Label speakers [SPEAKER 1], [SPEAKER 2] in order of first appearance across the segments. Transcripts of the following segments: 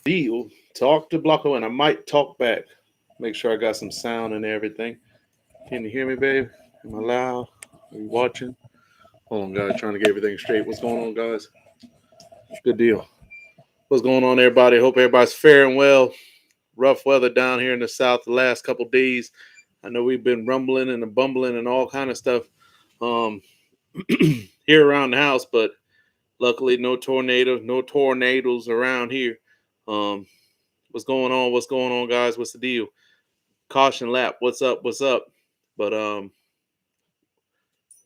[SPEAKER 1] deal. Talk to Blocko, and I might talk back. Make sure I got some sound and everything. Can you hear me, babe? Am I loud? Are you watching? Hold on, guys. Trying to get everything straight. What's going on, guys? Good deal. What's going on, everybody? Hope everybody's faring well. Rough weather down here in the south the last couple days. I know we've been rumbling and bumbling and all kind of stuff um, here around the house, but luckily no tornadoes around here. Um, what's going on? What's going on, guys? What's the deal? Caution lap. What's up? What's up? But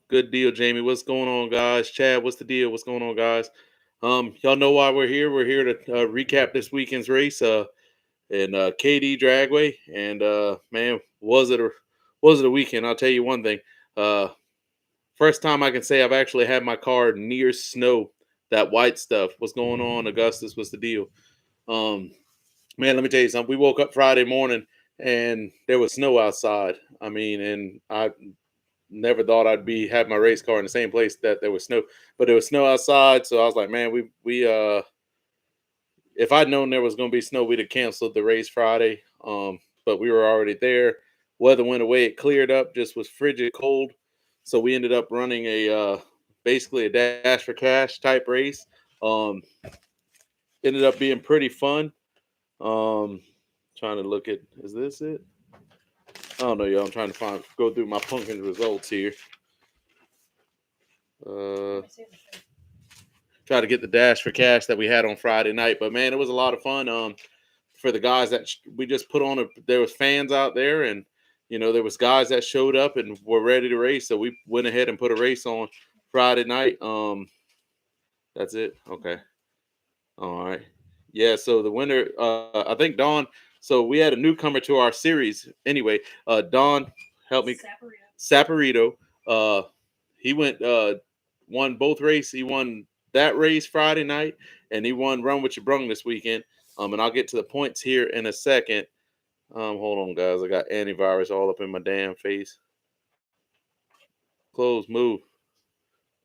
[SPEAKER 1] good deal, Jamie. What's going on, guys? Chad, what's the deal? What's going on, guys? Y'all know why we're here. We're here to recap this weekend's race. In KD Dragway, and man, was it a weekend? I'll tell you one thing. Uh, First time I can say I've actually had my car near snow. That white stuff. What's going on, Augustus? What's the deal? Um, Man, let me tell you something. We woke up Friday morning and there was snow outside. I mean, and I never thought I'd be have my race car in the same place that there was snow, but there was snow outside. So I was like, man, we if I'd known there was going to be snow, we'd have canceled the race Friday. But we were already there. Weather went away. It cleared up. Just was frigid cold. So we ended up running basically a dash for cash type race. Um, Ended up being pretty fun. Um, Trying to look at, is this it? I don't know, y'all. I'm trying to go through my pumpkin results here. Try to get the dash for cash that we had on Friday night. But man, it was a lot of fun. For the guys that we just put on there was fans out there, and there was guys that showed up and were ready to race. So we went ahead and put a race on Friday night. That's it. Okay. All right. Yeah. So the winner, I think Dawn. So we had a newcomer to our series. Anyway, Dawn, help me. Saporito. He won both races. He won that race Friday night, and he won Run With Your Brung this weekend. And I'll get to the points here in a second. Hold on, guys. I got antivirus all up in my damn face. Close, move.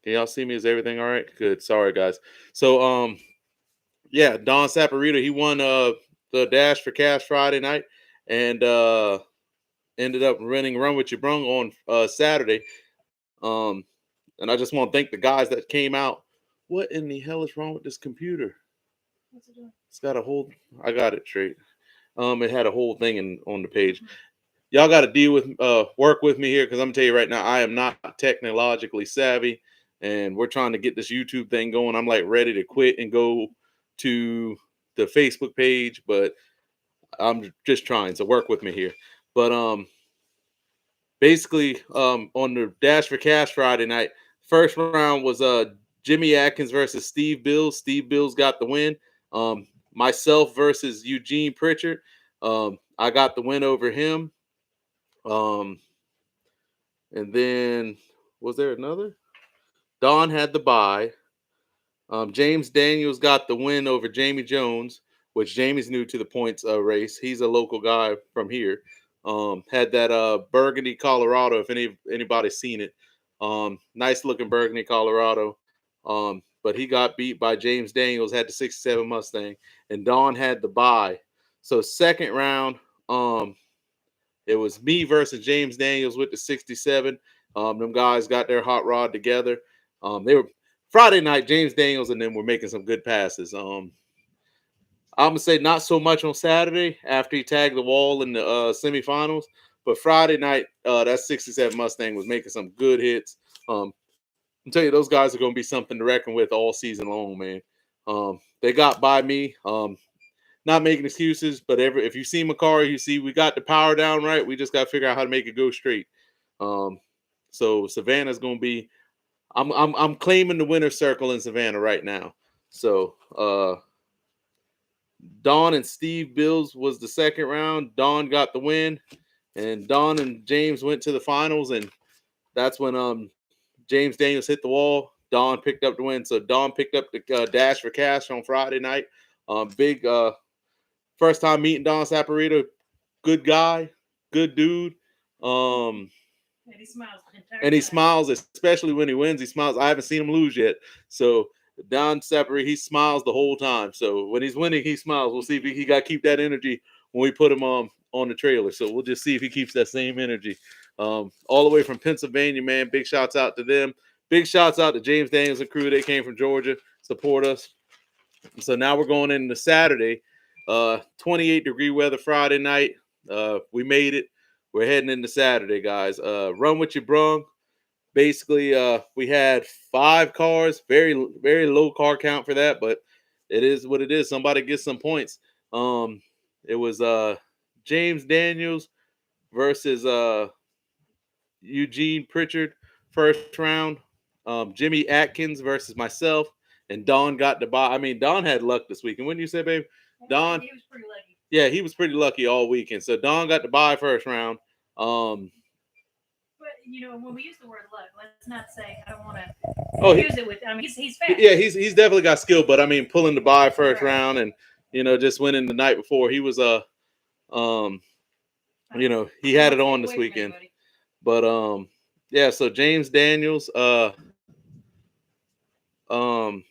[SPEAKER 1] Can y'all see me? Is everything all right? Good. Sorry, guys. So, yeah, Don Saporito, he won the Dash for Cash Friday night, and ended up running Run With Your Brung on Saturday. And I just want to thank the guys that came out. What in the hell is wrong with this computer? What's it doing? It's got a whole. I got it straight. It had a whole thing on the page. Y'all got to work with me here, because I'm gonna tell you right now, I am not technologically savvy, and we're trying to get this YouTube thing going. I'm like ready to quit and go to the Facebook page, but I'm just trying. So work with me here. But basically, on the Dash for Cash Friday night, first round was Jimmy Atkins versus Steve Bills. Steve Bills got the win. Myself versus Eugene Pritchard. I got the win over him. And then was there another? Don had the bye. James Daniels got the win over Jamie Jones, which Jamie's new to the points race. He's a local guy from here. Had that Burgundy, Colorado, if anybody's seen it. Nice looking Burgundy, Colorado. But he got beat by James Daniels, had the 67 Mustang, and Don had the bye. So second round, it was me versus James Daniels with the 67. Them guys got their hot rod together. They were Friday night, James Daniels and them were making some good passes. I'm gonna say not so much on Saturday after he tagged the wall in the semifinals, but Friday night, that 67 Mustang was making some good hits. I'm telling you, those guys are gonna be something to reckon with all season long, man. They got by me. Not making excuses, but if you see Macari, you see we got the power down right. We just got to figure out how to make it go straight. So Savannah's gonna be. I'm claiming the winner's circle in Savannah right now. So Don and Steve Bills was the second round. Don got the win, and Don and James went to the finals, and that's when James Daniels hit the wall. Don picked up the win. So Don picked up the Dash for Cash on Friday night. Big first time meeting Don Saporito. Good guy, good dude. And he smiles, especially when he wins. He smiles. I haven't seen him lose yet, so Don Sapper, he smiles the whole time. So when he's winning, he smiles. We'll see if he got to keep that energy when we put him on the trailer. So we'll just see if he keeps that same energy. All the way from Pennsylvania, man. Big shouts out to them. Big shouts out to James Daniels and crew. They came from Georgia, support us. So now we're going into Saturday. 28-degree weather Friday night. We made it. We're heading into Saturday, guys. Run what you brung. Basically, we had 5 cars. Very, very low car count for that, but it is what it is. Somebody gets some points. It was James Daniels versus Eugene Pritchard, first round. Jimmy Atkins versus myself, and Don got the bye. I mean, Don had luck this weekend. Wouldn't you say, babe? Don,
[SPEAKER 2] He was pretty lucky.
[SPEAKER 1] yeah, he was pretty lucky all weekend. So Don got the bye first round.
[SPEAKER 2] But when we use the word luck, let's not say I don't want to
[SPEAKER 1] Oh,
[SPEAKER 2] use it with. I mean, he's fast.
[SPEAKER 1] yeah, he's definitely got skill, but I mean, pulling the bye first
[SPEAKER 2] Right.
[SPEAKER 1] round, and just winning the night before, he was he had it on this weekend. But yeah, so James Daniels, um,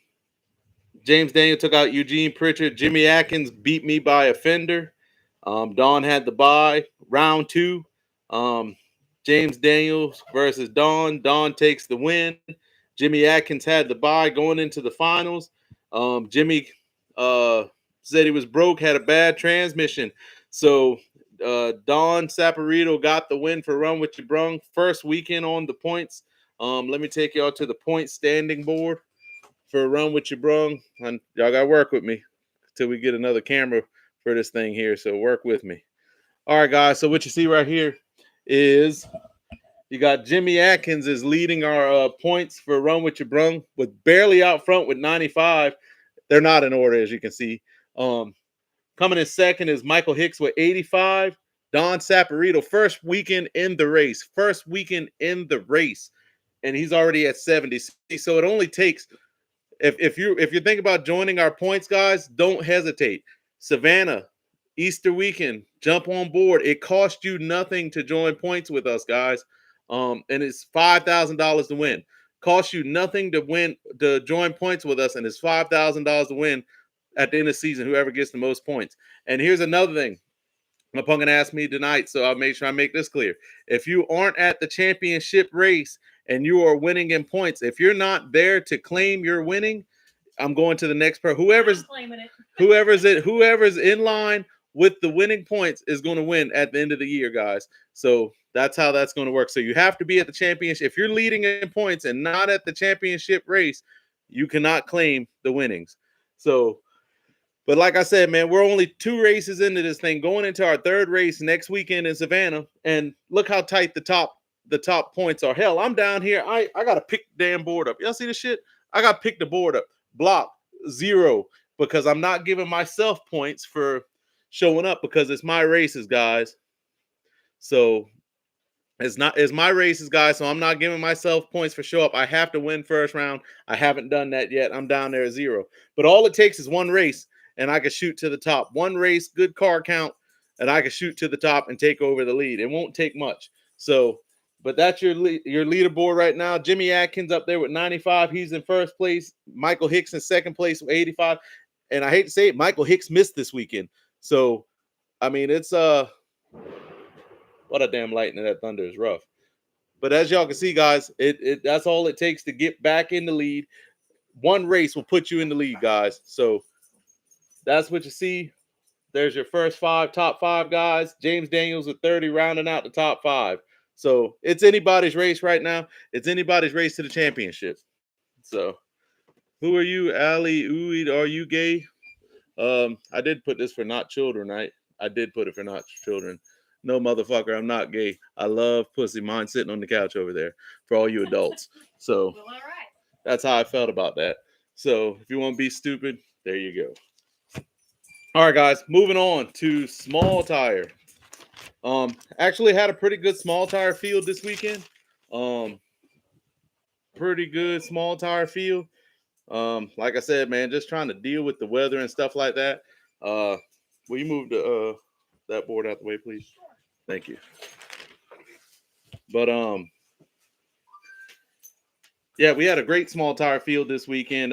[SPEAKER 1] James Daniel took out Eugene Pritchard. Jimmy Atkins beat me by a fender. Don had the bye. Round 2, James Daniels versus Don. Don takes the win. Jimmy Atkins had the bye going into the finals. Jimmy said he was broke, had a bad transmission. So Don Saporito got the win for Run With You Brung. First weekend on the points. Let me take y'all to the point standing board for Run With You Brung. And y'all got to work with me till we get another camera for this thing here. So work with me. All right, guys. So what you see right here is you got Jimmy Atkins is leading our points for Run With You Brung with barely out front with 95. They're not in order, as you can see. Coming in second is Michael Hicks with 85. Don Saporito, first weekend in the race. First weekend in the race. And he's already at 70. So it only takes, if you think about joining our points, guys, don't hesitate. Savannah, Easter weekend, jump on board. It costs you nothing to join points with us, guys. And it's $5,000 to win. Costs you nothing to join points with us, and it's $5,000 to win at the end of the season, whoever gets the most points. And here's another thing. My punk gonna ask me tonight, so I'll make sure I make this clear. If you aren't at the championship race and you are winning in points, if you're not there to claim your winning, I'm going to the next person. Whoever's in line with the winning points is going to win at the end of the year, guys. So that's how that's going to work. So you have to be at the championship. If you're leading in points and not at the championship race, you cannot claim the winnings. So, but like I said, man, we're only 2 races into this thing, going into our 3rd race next weekend in Savannah, and look how tight the top points are. Hell, I'm down here. I got to pick the damn board up. Y'all see this shit? I got to pick the board up. Block 0 because I'm not giving myself points for showing up because it's my races, guys. So it's my races, guys. So I'm not giving myself points for show up. I have to win first round. I haven't done that yet. I'm down there at 0. But all it takes is 1 race, and I can shoot to the top. 1 race, good car count, and I can shoot to the top and take over the lead. It won't take much. So, but that's your leaderboard right now. Jimmy Atkins up there with 95. He's in first place. Michael Hicks in second place with 85. And I hate to say it, Michael Hicks missed this weekend. So, I mean, it's what a damn lightning that thunder is rough. But as y'all can see, guys, it that's all it takes to get back in the lead. 1 race will put you in the lead, guys. So that's what you see. There's your first top 5 guys. James Daniels with 30, rounding out the top 5. So it's anybody's race right now. It's anybody's race to the championship. So who are you, Ali? Uid, are you gay? I did put this for not children, right? I did put it for not children. No, motherfucker, I'm not gay. I love pussy. Mine sitting on the couch over there for all you adults. So
[SPEAKER 2] Well, all right.
[SPEAKER 1] that's how I felt about that. So if you want to be stupid, there you go. All right, guys, moving on to small tire. Actually had a pretty good small tire field this weekend. Pretty good small tire field. Like I said, man, just trying to deal with the weather and stuff like that. Will you move that board out the way, please? Thank you. But yeah, we had a great small tire field this weekend.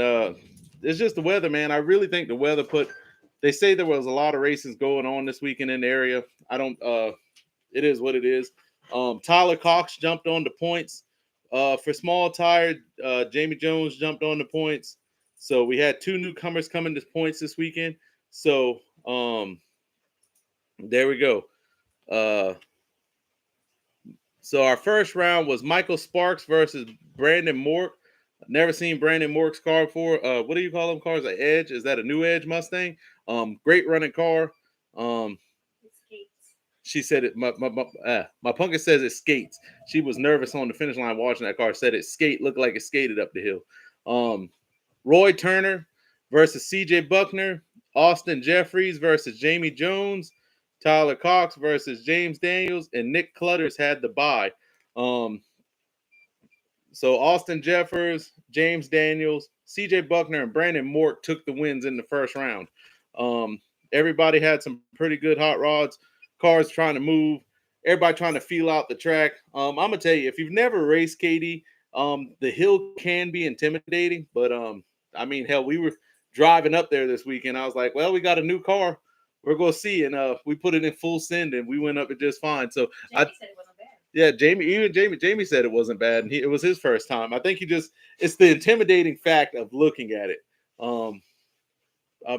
[SPEAKER 1] it's just the weather, man. I really think the weather put. They say there was a lot of races going on this weekend in the area. I don't. It is what it is. Tyler Cox jumped on the points. For small tire, Jamie Jones jumped on the points. So we had two newcomers coming to points this weekend. So there we go. Uh, so our first round was Michael Sparks versus Brandon Mork. Never seen Brandon Mork's car before. What do you call them cars? An Edge? Is that a new Edge Mustang? Great running car.
[SPEAKER 2] It skates.
[SPEAKER 1] She said it. My pumpkin says it skates. She was nervous on the finish line watching that car. Said it looked like it skated up the hill. Roy Turner versus C.J. Buckner. Austin Jeffries versus Jamie Jones. Tyler Cox versus James Daniels, and Nick Clutters had the bye. So Austin Jeffers, James Daniels, C.J. Buckner, and Brandon Mork took the wins in the first round. Everybody had some pretty good hot rods, cars trying to move, everybody trying to feel out the track. I'm gonna tell you, if you've never raced KD, the hill can be intimidating, but I mean, hell, we were driving up there this weekend. I was like, well, we got a new car. We're gonna see, and we put it in full send, and we went up it just fine. So
[SPEAKER 2] Jamie said it wasn't bad.
[SPEAKER 1] yeah, Jamie said it wasn't bad, and it was his first time. I think it's the intimidating fact of looking at it. I'll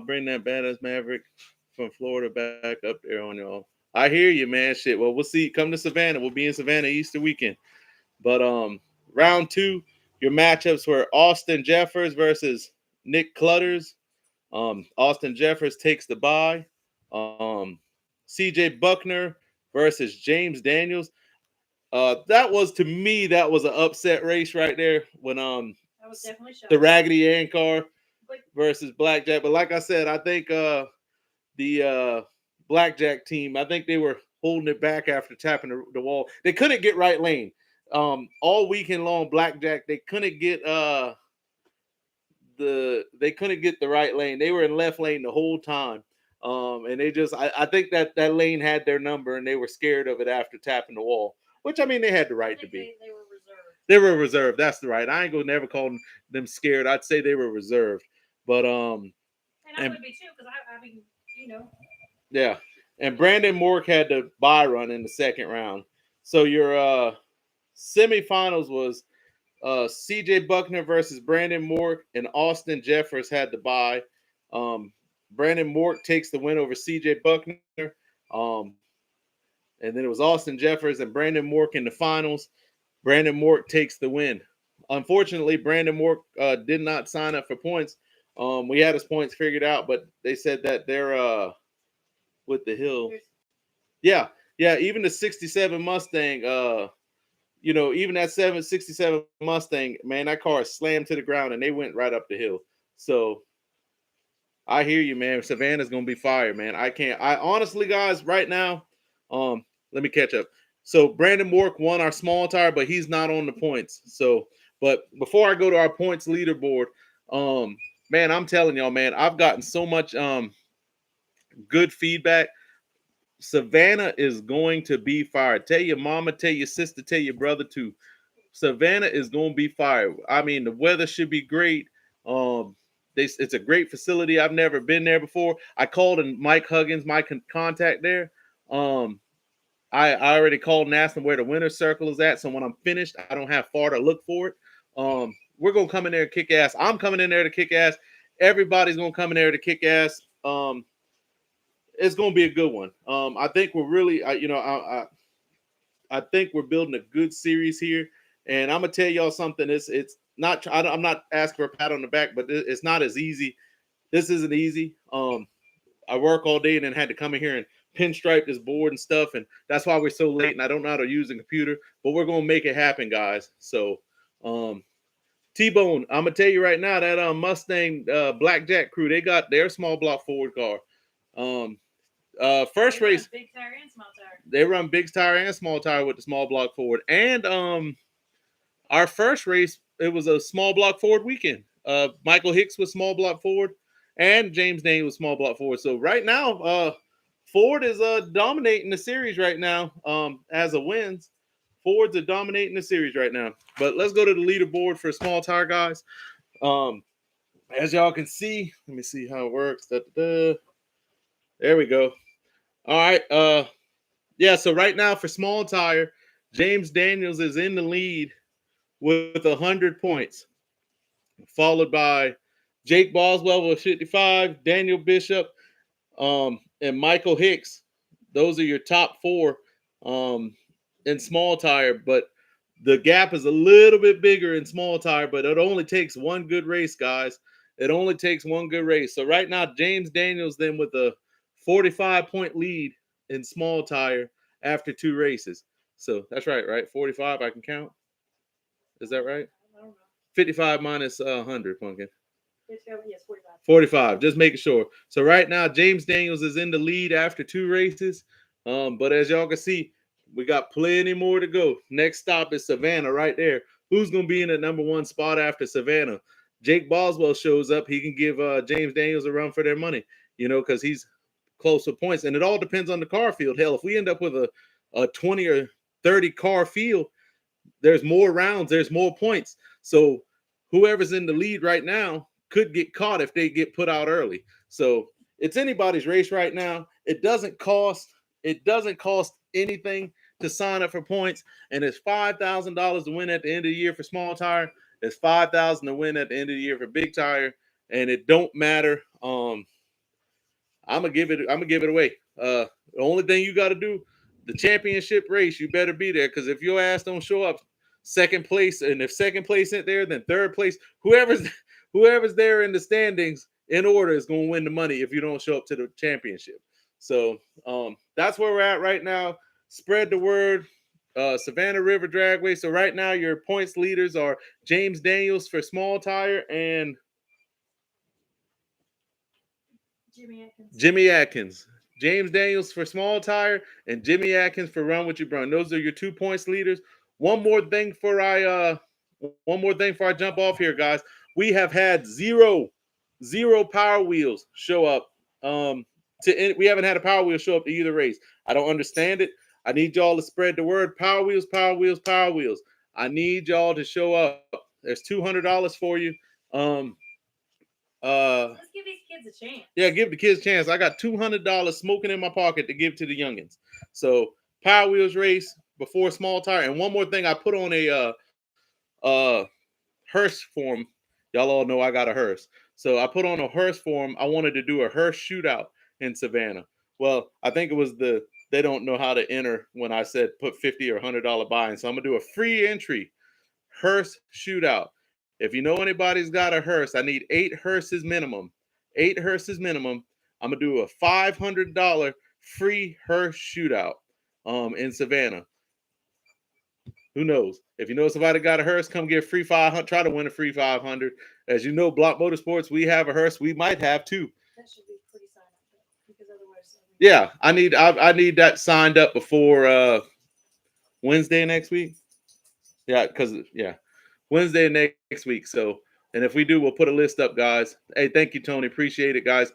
[SPEAKER 1] bring that badass Maverick from Florida back up there on y'all. I hear you, man. Shit. Well, we'll see. Come to Savannah. We'll be in Savannah Easter weekend. But round two, your matchups were Austin Jeffers versus Nick Clutters. Austin Jeffers takes the bye. C.J. Buckner versus James Daniels. That was, to me, that was an upset race right there when
[SPEAKER 2] That was definitely shocking.
[SPEAKER 1] the Raggedy Ann car versus Blackjack. But like I said, I think the Blackjack team, I think they were holding it back after tapping the wall. They couldn't get right lane. All weekend long, Blackjack, they couldn't get the right lane. They were in left lane the whole time. And they just I think that lane had their number, and they were scared of it after tapping the wall. Which, I mean, they had the right to be.
[SPEAKER 2] They were reserved.
[SPEAKER 1] They were reserved. That's the right. I ain't gonna never call them scared. I'd say they were reserved. But
[SPEAKER 2] And I would be too, because I mean,
[SPEAKER 1] yeah. And Brandon Mork had the bye run in the second round. So your semifinals was C.J. Buckner versus Brandon Mork, and Austin Jeffers had the bye. Brandon Mork takes the win over C.J. Buckner. And then it was Austin Jeffers and Brandon Mork in the finals. Brandon Mork takes the win. Unfortunately, Brandon Mork did not sign up for points. We had his points figured out, but they said that they're with the hill. Yeah. Even the 67 Mustang, even that 767 Mustang, man, that car slammed to the ground and they went right up the hill. So I hear you, man. Savannah's gonna be fire, man. I honestly, guys, right now, let me catch up. So Brandon Mork won our small tire, but he's not on the points. So, but before I go to our points leaderboard, man, I'm telling y'all, man, I've gotten so much good feedback. Savannah is going to be fire. Tell your mama, tell your sister, tell your brother too. Savannah is going to be fire. I mean, the weather should be great. It's a great facility. I've never been there before. I called and Mike Huggins, my contact there. I already called and asked him where the winner's circle is at. So when I'm finished, I don't have far to look for it. We're going to come in there and kick ass. I'm coming in there to kick ass. Everybody's going to come in there to kick ass. It's going to be a good one. I think we're really, I think we're building a good series here. And I'm going to tell y'all something. It's not, I'm not asking for a pat on the back, but it's not as easy. This isn't easy. I work all day and then had to come in here and pinstripe this board and stuff, and that's why we're so late, and I don't know how to use a computer, but we're gonna make it happen, guys. So T-Bone, I'm gonna tell you right now that Mustang Blackjack crew, they got their small block forward car. First race,
[SPEAKER 2] big tire and small tire.
[SPEAKER 1] They run big tire and small tire with the small block forward. And our first race, it was a small block forward weekend. Michael Hicks was small block forward, and James Dane was small block forward. So right now, Ford is dominating the series right now as a wins. Fords are dominating the series right now. But let's go to the leaderboard for small tire guys. As y'all can see, let me see how it works. Da-da-da. There we go. All right. Yeah. So right now for small tire, James Daniels is in the lead with 100 points, followed by Jake Boswell with 55, Daniel Bishop, and Michael Hicks. Those are your top four in small tire, but the gap is a little bit bigger in small tire, but it only takes one good race, guys. It only takes one good race. So right now, James Daniels then with a 45-point lead in small tire after two races. So that's right? 45, I can count. Is that right?
[SPEAKER 2] I don't know.
[SPEAKER 1] 55 minus 100, Pumpkin.
[SPEAKER 2] Yes, 45.
[SPEAKER 1] 45, just making sure. So right now, James Daniels is in the lead after two races. But as y'all can see, we got plenty more to go. Next stop is Savannah right there. Who's going to be in the number one spot after Savannah? Jake Boswell shows up. He can give James Daniels a run for their money, because he's close with points. And it all depends on the car field. Hell, if we end up with a 20 or 30 car field, there's more rounds, there's more points. So whoever's in the lead right now could get caught if they get put out early. So it's anybody's race right now. It doesn't cost anything to sign up for points, and it's $5,000 to win at the end of the year for small tire. It's $5,000 to win at the end of the year for big tire, and it don't matter. I'm gonna give it away. The only thing you got to do, the championship race, you better be there, because if your ass don't show up second place, and if second place isn't there, then third place, whoever's there in the standings in order is going to win the money if you don't show up to the championship. So that's where we're at right now. Spread the word. Savannah River Dragway. So right now your points leaders are James Daniels for small tire and Jimmy Atkins. James Daniels for small tire and Jimmy Atkins for run with your brun. Those are your 2 points leaders. One more thing for I jump off here, guys. We have had zero power wheels show up. We haven't had a power wheel show up to either race. I don't understand it. I need y'all to spread the word. Power wheels, power wheels, power wheels. I need y'all to show up. There's $200 for you.
[SPEAKER 2] Let's give these kids a chance.
[SPEAKER 1] Yeah, give the kids a chance. I got $200 smoking in my pocket to give to the youngins. So Power Wheels race before small tire. And one more thing, I put on a hearse form. Y'all all know I got a hearse. So I put on a hearse form. I wanted to do a hearse shootout in Savannah. Well, I think it was they don't know how to enter when I said put $50 or $100 buy-in. So I'm gonna do a free entry hearse shootout. If you know anybody's got a hearse, I need 8 hearses minimum. 8 hearses minimum. I'm gonna do a $500 free hearse shootout in Savannah. Who knows? If you know somebody got a hearse, come get free 500. Try to win a free 500. As you know, Block Motorsports, we have a hearse. We might have 2.
[SPEAKER 2] That should be pretty signed up, because otherwise.
[SPEAKER 1] Yeah, I need that signed up before Wednesday next week. Yeah, Wednesday next week. So, and if we do, we'll put a list up, guys. Hey, thank you, Tony. Appreciate it, guys.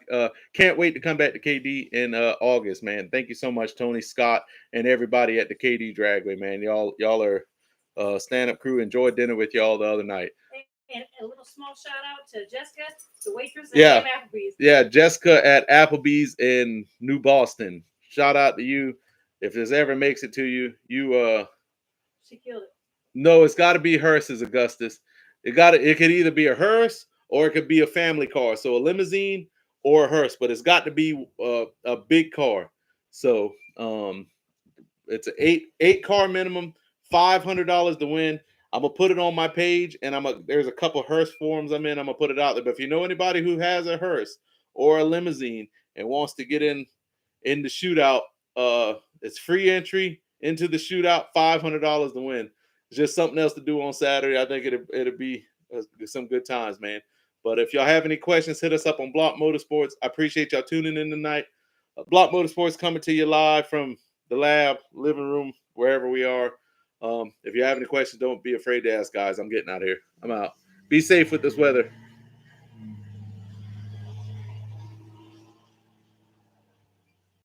[SPEAKER 1] Can't wait to come back to KD in August, man. Thank you so much, Tony, Scott, and everybody at the KD Dragway, man. Y'all are stand-up crew. Enjoyed dinner with y'all the other night.
[SPEAKER 2] And a little small shout out to Jessica, the waitress
[SPEAKER 1] at
[SPEAKER 2] Applebee's.
[SPEAKER 1] Yeah, Jessica at Applebee's in New Boston. Shout out to you. If this ever makes it to you,
[SPEAKER 2] she killed it.
[SPEAKER 1] No, it's got to be hearses, Augustus. It could either be a hearse or it could be a family car. So a limousine or a hearse, but it's got to be a big car. So it's an eight car minimum, $500 to win. I'm gonna put it on my page, and there's a couple hearse forms I'm gonna put it out there. But if you know anybody who has a hearse or a limousine and wants to get in the shootout, it's free entry into the shootout, $500 to win. It's just something else to do on Saturday. I think it'll be some good times, man. But if y'all have any questions, hit us up on Block Motorsports. I appreciate y'all tuning in tonight. Block Motorsports coming to you live from the lab, living room, wherever we are. If you have any questions, don't be afraid to ask, guys. I'm getting out of here. I'm out. Be safe with this weather.